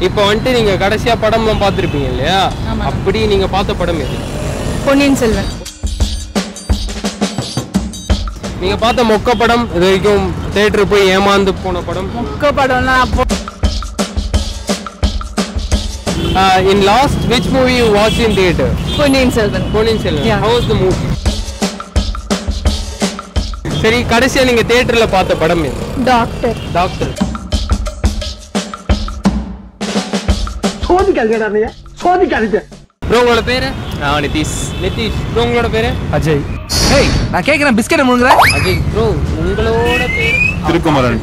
இப்போ வந்துட்டு நீங்க கடைசியா படம்லாம் பார்த்துருப்பீங்க இல்லையா? அப்படி நீங்க பார்த்த படம் எது? பொன்னியின் செல்வன். நீங்க பார்த்த மொக்க படம் இது வரைக்கும் தியேட்டர் போய் ஏமாந்து போன படம்? மொக்க படம்லாம் அப்போ in last which movie you watched in theater? Ponniyin Selvan. Ponniyin Selvan. Yeah. How was the movie? சரி கடைசியா நீங்க தியேட்டர்ல பார்த்த படம் எது? டாக்டர். டாக்டர். சோதிக்காதீங்க. ப்ரோ உங்களோட பேரு? நிதிஷ். நிதிஷ். ப்ரோ உங்களோட பேரு? அஜய். ஏய் நான் கேக்குறேன் பிஸ்கட் முழுங்கற? அஜய். ப்ரோ உங்களோட பேரு? திருக்குமரன்.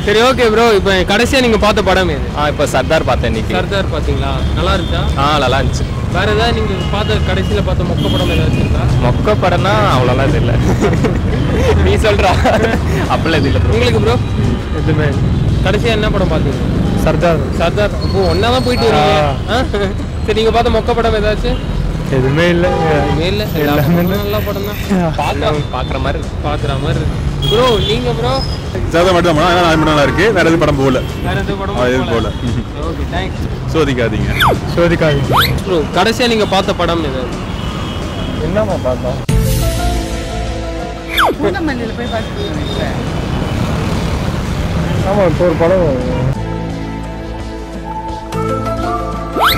சரி ஓகே ப்ரோ இப்போ கடைசியா நீங்க பார்த்த படம் எது? இப்போ சர்தார் பார்த்தேன் இன்னைக்கு. சர்தார் பாத்தீங்களா? நல்லா இருந்துச்சா? நல்லா இருந்துச்சு. வேற ஏதாவது நீங்க பார்த்த கடைசியில பார்த்த மொக்க படம் ஏதாச்சும் இருக்கா? மொக்க படம்னா அவ்வளோலாம் தெரியல. நீ சொல்றா. அப்படிலாம் இது இல்லை. உங்களுக்கு ப்ரோ? எதுவுமே கடைசியா என்ன படம் பார்த்தீங்க? சர்தார். சர்தார். அப்போ ஒன்னா தான் போயிட்டு வரீங்க. சரி நீங்க பார்த்த மொக்க படம் ஏதாச்சும்? எதுவுமே இல்லை. இல்ல நல்ல படம் தான். பார்க்குற மாதிரி பாக்குற மாதிரி ப்ரோ. நீங்க ப்ரோ? சர்தார் மட்டும் தான் படம் நல்லா இருக்கு. வேற எதுவும் படம் போகல. வேற எதுவும் படம் போகல. Okay thanks. சோதிக்காதீங்க. ப்ரோ கடைசியா நீங்க பார்த்த படம் எது? என்னமா பார்த்தோம்? பூந்தமல்லியில போய் பார்த்துருக்கேன். ஆமா இப்போ ஒரு படம்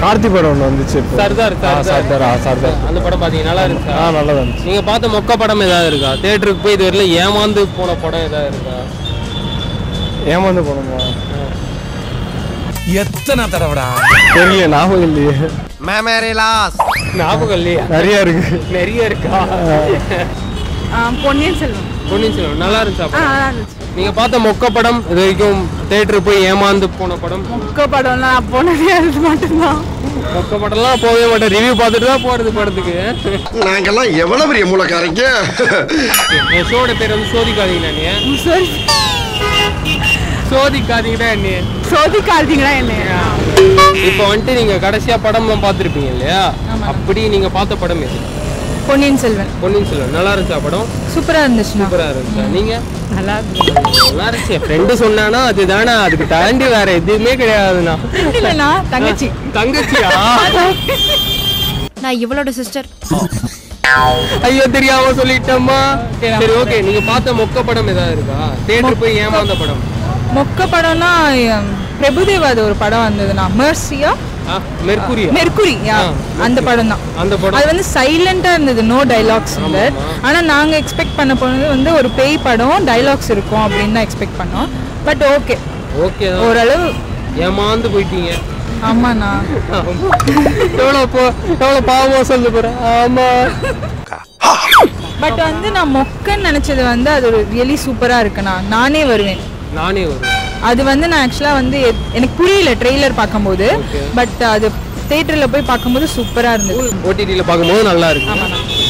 கார்த்தி படம் ஒன்று வந்துச்சு. சர்தார். சர்தார். அந்த படம் பாத்தீங்க நல்லா இருக்கா? நல்லா இருந்துச்சு. நீங்க பார்த்த மொக்க படம் ஏதாவது இருக்கா? தியேட்டருக்கு போய் இது வரையில ஏமாந்து போன படம் ஏதாவது இருக்கா? ஏமாந்து போனோமா? எத்தனை தடவைடா? தெரியல, ஞாபகம் இல்லையே. ஞாபகம் இல்லையா? நிறைய இருக்கா? பொன்னியின் செல்வன். பொன்னியின் செல்வன் நல்லா இருந்துச்சா? நல்லா இருந்துச்சு. நீங்க பார்த்த மொக்க படம் இது வரைக்கும் தியேட்டருக்கு போய் ஏமாந்து போன படம்? மொக்க படம்லாம் அப்போ நிறைய மட்டும்தான். மொக்க படம்லாம் போகவே மாட்டேன். ரிவ்யூ பார்த்துட்டு தான் போறது படத்துக்கு. நாங்கெல்லாம் எவ்வளவு பெரிய மூலக்காரங்க. என் ஷோட பேர் வந்து சோதிக்காதீங்க. சோதிக்காதீங்கடா என்ன? சோதிக்காதீங்களா என்ன? இப்போ வந்துட்டு நீங்க கடைசியா படம்லாம் பார்த்துருப்பீங்க இல்லையா? அப்படி நீங்க பார்த்த படம் எது? பொன்னியின் செல்வன். பொன்னியின் செல்வன். நல்லா இருந்துச்சா படம்? சூப்பரா இருந்துச்சு. சூப்பரா இருந்துச்சா? நீங்க? நல்லா இருந்துச்சு. என் ஃப்ரெண்டு சொன்னானா அதுதானே, அதுக்கு தாண்டி வேற எதுவுமே கிடையாதுண்ணா. இல்லைண்ணா தங்கச்சி. தங்கச்சியா? நான் இவளோட சிஸ்டர். ஐயோ தெரியாம சொல்லிட்டோமா. சரி ஓகே நீங்க பார்த்த மொக்க படம் ஏதாவது இருக்கா? தியேட்டர் போய் ஏமாந்த படம்? மொக்க படம்னா பிரபுதேவா அது ஒரு படம் வந்ததுண்ணா. மெர்சியா மெர்க்குரி அந்த படம் தான். அந்த படம் அது வந்து சைலண்டா இருந்தது. நோ டைலாக்ஸ் இல்ல. ஆனா நாங்க எக்ஸ்பெக்ட் பண்ண போனது வந்து ஒரு பேய் படம், டைலாக்ஸ் இருக்கும் அப்படின்னு தான் எக்ஸ்பெக்ட் பண்ணோம். பட் ஓகே ஓரளவு ஏமாந்து போயிட்டீங்க. ஆமாண்ணா. எவ்வளவு பாவமா சொல்ல போறேன். ஆமா. பட் வந்து நான் மொக்கன்னு நினைச்சது வந்து அது ஒரு ரியலி சூப்பரா இருக்குண்ணா. நானே வருவேன். அது வந்து நான் ஆக்சுவலா வந்து எனக்கு புரியல ட்ரெய்லர் பார்க்கும்போது. பட் அது தியேட்டர்ல போய் பார்க்கும்போது சூப்பரா இருந்தது. ஓடிடில பார்க்கும்போது நல்லா இருக்கு.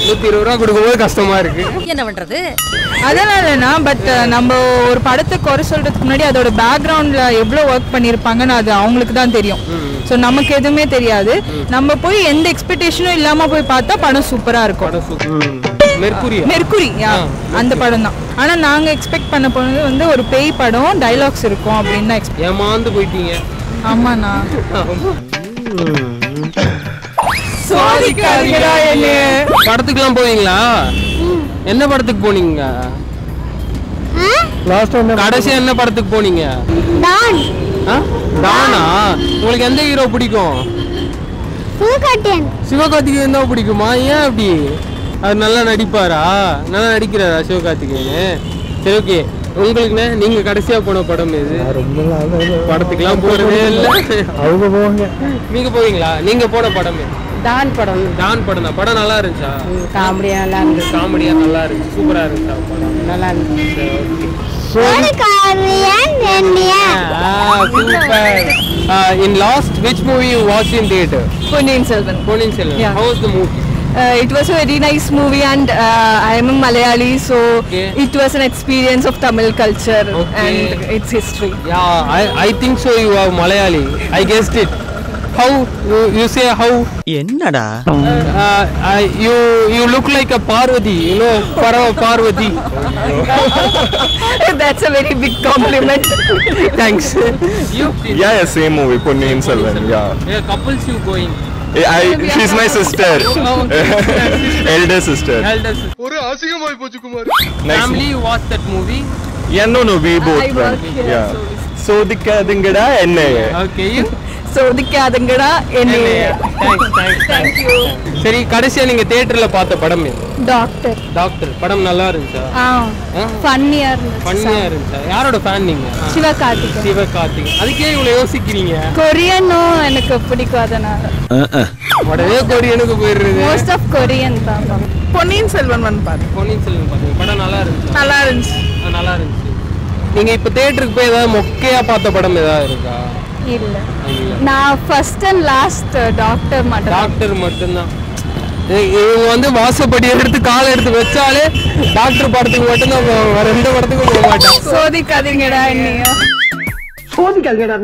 120 ரூபா கொடுக்கும்போது கஷ்டமா இருக்கு. என்ன பண்றது? அதனாலனா பட் நம்ம ஒரு படத்தை குறை சொல்றதுக்கு முன்னாடி அதோட பேக்ரவுண்ட்ல எவ்வளவு ஒர்க் பண்ணிருப்பாங்கன்னு அது அவங்களுக்கு தான் தெரியும். ஸோ நமக்கு எதுவுமே தெரியாது. நம்ம போய் எந்த எக்ஸ்பெக்டேஷனும் இல்லாம போய் பார்த்தா படம் சூப்பரா இருக்கும். மெர்க்குரி அந்த படம் தான். ஆனா நாங்க எக்ஸ்பெக்ட் பண்ண போனது வந்து ஒரு பேய் படம், டைலாக்ஸ் இருக்கும் அப்படின்னு தான். ஏமாந்து போயிட்டீங்க. ஆமாண்ணா. படத்துக்குலாம் போவீங்களா? என்ன படத்துக்கு போனீங்க? கடைசியா என்ன படத்துக்கு போனீங்க? டானா? உங்களுக்கு எந்த ஹீரோ பிடிக்கும்? சிவகார்த்திகேயன் தான் பிடிக்குமா? ஏன் அப்படி? அது நல்லா நடிப்பாரா? நல்லா நடிக்கிறாரா சிவகார்த்திகேயன்? சரி ஓகே உங்களுக்கு நீங்க கடைசியா போன படம் எது? படத்துக்குலாம் போறதே இல்லை. அவங்க போவாங்க. நீங்க போவீங்களா? நீங்க போன படம் எது? டான் படம். தான். படம் நல்லா இருந்துச்சா? காமெடியா நல்லா இருந்துச்சு. காமெடியா நல்லா இருக்கு. சூப்பரா இருந்துச்சா படம்? நல்லா இருந்துச்சு. In last which movie you watched in theater? Ponniyin Selvan. How was the movie? It was a very nice movie and I am a Malayali, so it was an experience of Tamil culture and its history. Yeah, I think so. You are Malayali. I guessed it. how you say how என்னடா you look like a Parvati, you know, Parvati. That's a very big compliment. Thanks. You? Yeah, same movie, Ponniyin Selvan. Yeah. Yeah, couples you going. She's my sister. Elder sister. ஒரு அசிங்கமாய் போச்சு Kumar. Family, you watch that movie? Yeah, no, we both. I work here. Yeah. சோதிக்காதுங்கடா என்ன? Okay, you? சோதிக்காதுங்கடா என்ன. Thank you. சரி, கடைசியா நீங்க தியேட்டர்ல பார்த்த படம் எது? டாக்டர் படம் நல்லா இருந்துச்சா? ஃபன்னியா இருந்துச்சா? யாரோட ஃபேன் நீங்க? சிவகார்த்திகேயன். அதுக்கே இவ்வளவு யோசிக்கிறீங்க? கொரியனும் எனக்கு பிடிக்கும் அதனால. உடனே கொரியனுக்கு போயிடுறது. மோஸ்ட் ஆஃப் கொரியன் தான். பொன்னியின் செல்வன் பாத்தீங்க. படம் நல்லா இருந்துச்சு. நல்லா இருந்துச்சு. நீங்க இப்ப தியேட்டருக்கு போய் ஏதாவது மொக்கையா பார்த்த படம் ஏதாவது இருக்கா? இல்ல. நான் ஃபர்ஸ்ட் அண்ட் லாஸ்ட் டாக்டர் மட்டும்தான். இவங்க வந்து வாசப்படி எடுத்து காலை எடுத்து வச்சாலே டாக்டர் படத்துக்கு மட்டும்தான் போவாங்க, வேற எந்த படத்துக்கும் போக மாட்டாங்க. சோதிக்காதீங்கடா என்னையும். சோதிக்காதீங்கடா.